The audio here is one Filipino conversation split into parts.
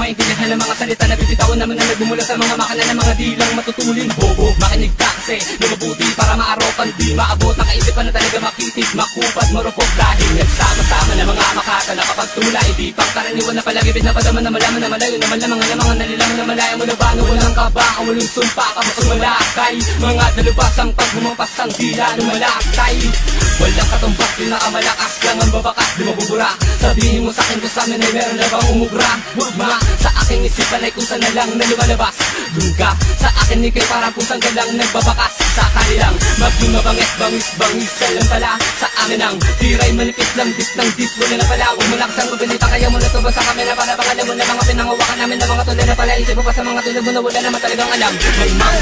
maintindihan ng mga salita na bibitawan naman na nagmumula sa mga makina ng mga dilang matutulin. Bobo, makinig ka kasi na mabuti para maarokan di maabot. Nakaisipan na talaga makitig, makupad, marupok dahil nagsama-sama na mga makata na kapag tumula di pang karaniwan na palagi pinapadaman na malaman na malayo na malaman ng mga nalilangan na malaya mo na ba walang kaba ang walang sumpa ka masang malakay mga dalubas ang paghumampas ang dila ng malaktay. Walang katumbas, pinakamalakas lang ang babakas, di mabubura. Sabihin mo sa'kin kung sa'min ay meron na bang umubra. Wagma, sa aking isipan ay kung saan na lang na lumalabas. Dun ka, sa akin ikay parang kung saan ka lang nagbabakas. Sa kanilang maging mabangis, bangis, bangis ka lang pala. Sa amin ang tiray manipis lang, dis ng dis. Wala na pala, huwag mo lakas ang mabilita. Kaya mo natubo sa kamera para pangalan mo na mga pinangawakan namin na mga tulad na pala. Isip mo pa sa mga tulad mo na wala naman talagang alam. May mga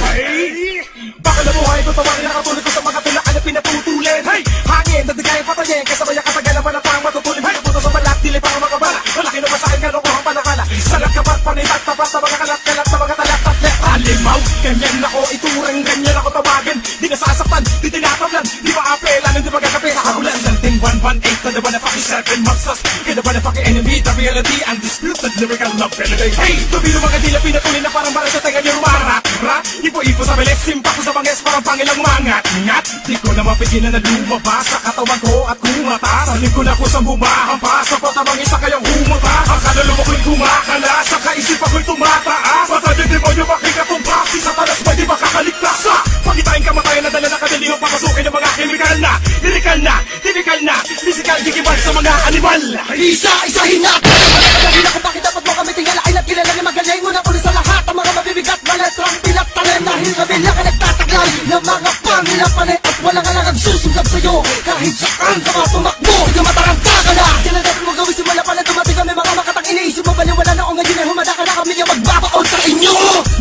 baka na buhay ko tawagin nakatulad ko sa mga tulakan na pinatutulin. Hey! Hangin, dadigayang patayin, kasabay ang katagalan pa na pang matutulin. Hey! Puto sa balat, dili para makabala. Malaki naman sa'kin, kalokohang panakala. Salat kapat, panitat, tapat sa mga kalat-kalat sa mga talat-talat. Alimaw, ganyan ako, iturang ganyan ako tawagin. Di nasasaktan, di tinatablan, di maapelan, hindi magkakape sa habulan. Lanting 118, tanda ba na paki-7 magsas? Kaya ba na paki-enemy, the reality, undisputed lyrical love penalty. Hey! Tubilo mga dila, pinatulin na parang para sa tenga niyo rumarat. Ipo-ipo sa bilis, simpa ko sa banges, parang pangilang mangat-ngat. Di ko na mapigilan na lumabas sa katawan ko at kumata. Salim ko na ko sa bumahampas, sa patabangis na kayang humata. Ang kaluluwa ko'y kumakala, sa kaisipan ko'y tumataas. Matadyo demonyo makikatumpas, si Satanas ba di makakaligtas? Pagitain kamatayan na dala na kadalihang papasukin ng mga chemical na, lirikal na, typical na, physical gigibal sa mga animal. Isa-isahin natin! Malalahin ako bakit dapat mo kami tingalain at kilala niya magaling mo na ulit sa lahat. Ang mga mabibigat, malatrang pinagtalim dahil kami lang ang nagtataglay ng mga pangilapanay at walang alangang susugab sa'yo. Kahit saan ka matumakbo, mataranta ka na. Yan ang dapat mo gawin simula pa na dumating kami mga makatang iniisip mo baliwala na o ngayon ay humada ka na kami yung magbabaon sa inyo.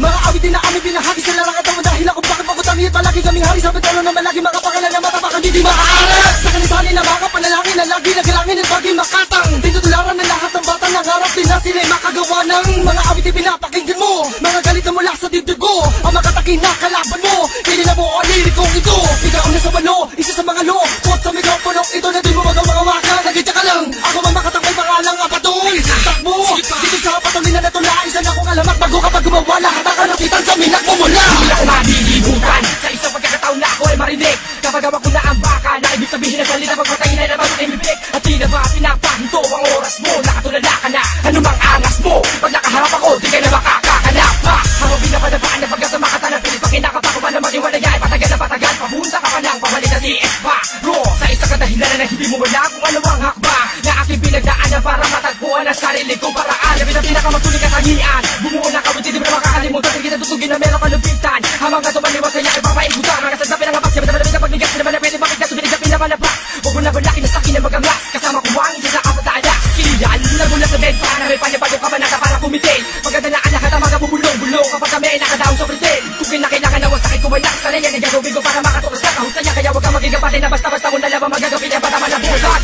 Mga awitin na kami pinahagi sa larang at ang dahil ako bakit pagkutangin palagi kaming hari sa betalo na malagi makapangalan na matapakan di maaalat. Sa kanisanin na mga panalangin na lagi nagalangin at baging makatang tinutularan ng lahat ng bata ng harap din na sila'y makagawa ng mga awitin pinapakinggan mo. Mga galit na mula sa dibdib ko ang makatakin na kalaban mo. Hindi na mo o lirikong ito. Ikaw na sa mano, isa sa mga lo. Pot sa mikropono, ito na di mo magawa-gawa. Nagitya ka lang, ako man makatakay pangalang apatol. Takbo, dito sa patuloy na natulay. Isa na kong alamat bago kapag gumawa lahat ang kanukitan sa minak mo mula. Hindi ako malilimutan, sa isang pagkakataon na ako ay marinig. Kapag ako na ang baka, na ibig sabihin na salita pagpatay na naman sa imibig. At di na ba pinapahinto ang oras mo, nakatulala ka na, anumang angas mo. Pag nakaharap ako, di ka na makakakanap pa. Habang binapadabaan na pagkasama ka tanang pilit, pakinakapa ko pa na matiwalagay. Patagal na patagal, papunta ka pa lang, pabalik na CS pa. Bro, sa isang kadahilan na hindi mo wala kung ano ang hakba na aking pinagdaanan para matagpuan ang sarili kong paraan. Labi na pinakamatuloy katangian, bumuo na kawit, hindi mo na makakalimutan. Hindi kita tutugin na meron kalupitan, habang ka tumaliwas sa'yo ay papaikutan. Mga sandapin ang abas, malamig na pagbigas, hindi naman na pwede makikita, subinig na pinapalabas. Huwag mo na balaki na sa'kin ang magangas, kasama ko ang isa sa kapatalas. Kiliyan, nagmula sa bed, para may panyapado ka manaka para kumitin. Magadalaan lahat ang mga bubulong-bulong kapag kami ay nakadaong sa pretend. Kung kinakailangan na wasakit ko ay nakasalayan, ay gagawin ko para makatukas ka kahusay niya. Kaya huwag kang magigapatid na basta-basta mo nalaman magagawin niya bata malabutan.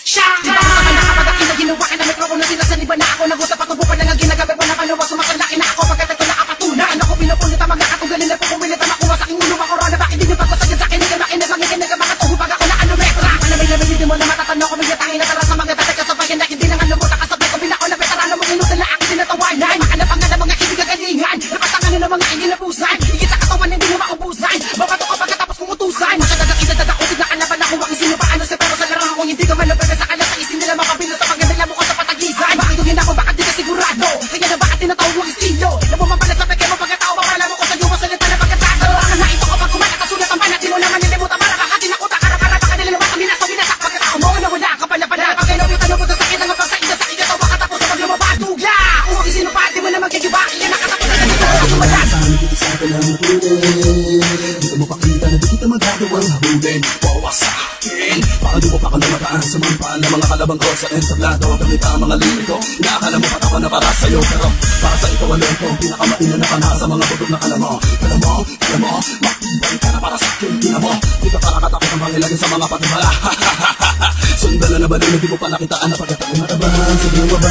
Siya! Di ba kasama na kapag akin na ginawa ka na mikropono sinasaniba na ako nag-usap at tubukan na nga ginagabi pa na panawa sumasalaki na ako pagkat ito nakapatunan. Ako pinupunit ang mga katunggalin na pupumilit ang makuha sa aking ulo mga korona. Bakit din yung pagpasagin sa akin hindi makinig makikinig ang mga tuhupag ako na ano metra. Panamay-lamay hindi mo na matatanaw ko magyatangin na tara sa mga tatay kasabayan na hindi na nga lumot kasabay ko binako na veterano mong inutan na aking tinatawanan. Makanap ang nga ng mga ibigagalingan napatanganin ng mga iginapusan. Higit sa katawan hindi mo maubusan. Babato ka pagkatapos kong utusan. Makadadakin na dadakutin na kalaban ako ang sino paano sa pero sa larang kung hindi ka man napwede sa kanya sa isin nila mapapilo sa pagandala mo ko sa patagisan. Bakit yung ako bakit di ka sigurado kaya na bakit tinatawag mo estilo na bumabala sa peke mo pagkatao mapala mo ko sa iyo masalita na pagkatado. Ang na ito kapag kumakasulat ang panat di mo naman nilimutan para kakatin ako takara-kara baka nililubat ang binasa binasak pagkatao mo na wala ka pala-pala. Pagkay nawitan mo sa sakit ang mapasakit na sakit ito makatapos sa paglumabadugla. Kung sino pa di mo na magkikibaki yan nakatapos na dito ako sumalas. Dito mo pakita na di kita magagawang habulin. Bawas sa akin baka di mo pa ka namataan sa mga paan ng mga kalabang ko sa entablado. Gamit ang mga liriko inaakala mo patapa na para sa'yo. Pero para sa ikaw ano ito pinakamaina na pana sa mga butog na kalamo. Alam mo, makibay ka na para sa akin. Tingnan mo, di ka para katakot ang pangilagin sa mga patibala. Dala na balon, hindi mo pa nakitaan na pagkataon matabang. Sige mo ba?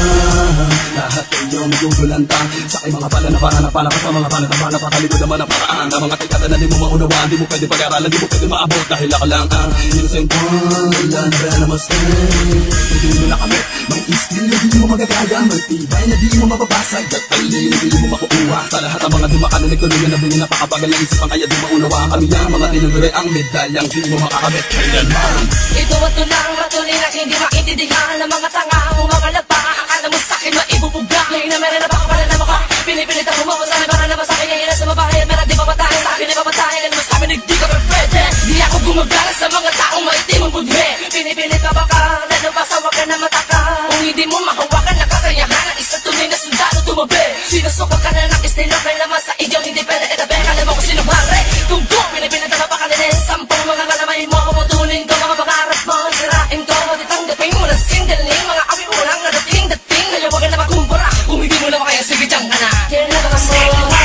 Lahat kayo magugulanta sa aking mga pala na para napalaka sa mga pala na pala pakalikod naman ang paraan. Ang mga tikatan na di mo maunawaan, di mo pwede pag-aralan, di mo pwede maabot dahil ako lang ang innocent one. Wala na ba na mas hindi mo nakamit, may iskil na di mo magagaya, may tibay na di mo mababasag, at talino na di mo makukuha. Sa lahat ang mga di makanunig tuloy na nabingin napakabagal ng isipan, kaya di maunawaan kami ang mga tinagure ang medalyang di mo makakamit kailanman. Ito at lang matuloy na hindi maintindihan ng mga tanga mo mga lagpaka. Akala mo sa'kin maibubuga, ngayon na meron na baka pala na mukha. Pinipilit ako mapasahin para na masakin ngayon na sa mabahay. Meron di mapatahin sa akin ay mapatahin, ano mas kami nagdi ka pwede. Di ako gumagala sa mga taong maitim ang budhe. Pinipilit ka baka, lalo pa sa wag ka na mataka. Kung hindi mo mahawakan na kakayahan ng isang tunay na sundalo tumabi. Sinusukot ka na ng estilo, kaya naman sa iyo hindi pwede itabi. Alam mo kung sino pare, kung doon pinipilit ka pa kalinis. Sampung mga kalamay mo, puputunin ko mga pangarap mo. Sirain ko, ditanggapin mo na sindaling mga awi unang nadating. Kaya wag ka na magkumpara, kung hindi mo na makaya, sige dyan ka na. Kaya na baka mo,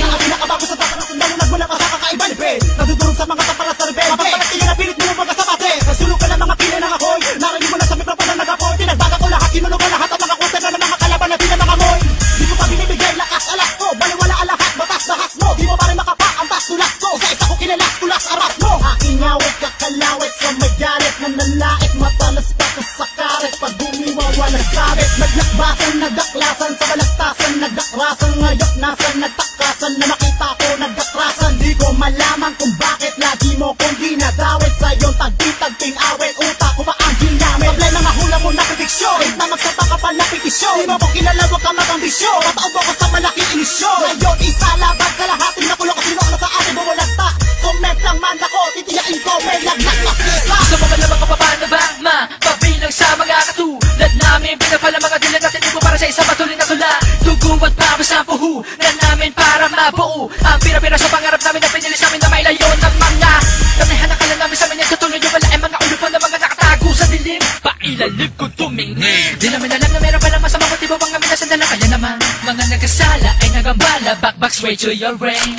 Ang pinakabago sa tapat ng sundalo, nagmula pa sa kakaiba ni Ben. Nadudurog sa mga tapala sa rebelde. Mapapalatingin na pilit mo mga sabate. Nasulong ka ng mga pila ng akoy. Narinig mo na sa mikropono ng nag-apoy. Pinagbaga ko lahat, sinunog ko lahat ang mga kuter na ng mga kalaban na pinamamoy. Di ko pa binibigay lakas alas ko, baliwala ang lahat, batas bahas mo. Di mo pa rin makapa ang tas tulas ko. Sa isa ko kinalas, tulas aras mo. Aking awit, kakalawit sa may galit na nalait. Matalas pa ka sa karet, pag gumiwa walang sabit. Naglakbasan, nagdaklasan sa balagtasan, nagdakrasan ngayok nasan, nagtakasan na nakita ko, nagdakrasan. Di ko malaman kung bakit lagi mo kong dinadawit sa iyong tagpi-tagping awit. Utak ko ba ang ginamit? Problema nga hula mo na prediksyon, kahit na magsata ka pa na petisyon. Di mo ko kilala, wag ka magambisyon, patao mo ko sa malaking inisyon. Ngayon isa laban sa lahat, tinakulo ko sino na sa akin bumulagta. Comment lang man ako, titiyain ko, may lagnak na sisa. gusto mo ba na makapapano ba? Mapabilang sa mga katulad namin. Pinapala mga dilan natin ibo para sa isang patuloy na tula. Dugo at pamas na puho na namin para mabuo ang pira-pira sa pangarap namin na pinili sa amin na may layo ng mga tanahan na kala namin sa amin yung tutuloy yung wala ay mga ulupan na mga nakatago sa dilim. Pailalim ko tumingin, di namin alam na meron palang masama motibo bang kami nasa dala. Kaya naman mga nagkasala ay nagambala, back straight to your brain.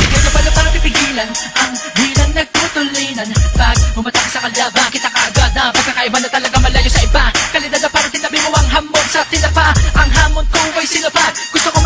Kaya pala parang pipigilan ang bilang nagtutulinan. Pag humatak sa kalaban, kita kaagad na pagkakaiba na talaga malayo sa iba. Kalidad na parang tinabi mo ang hamon sa tinapa. Ang hamon ko ay sinapag, gusto ko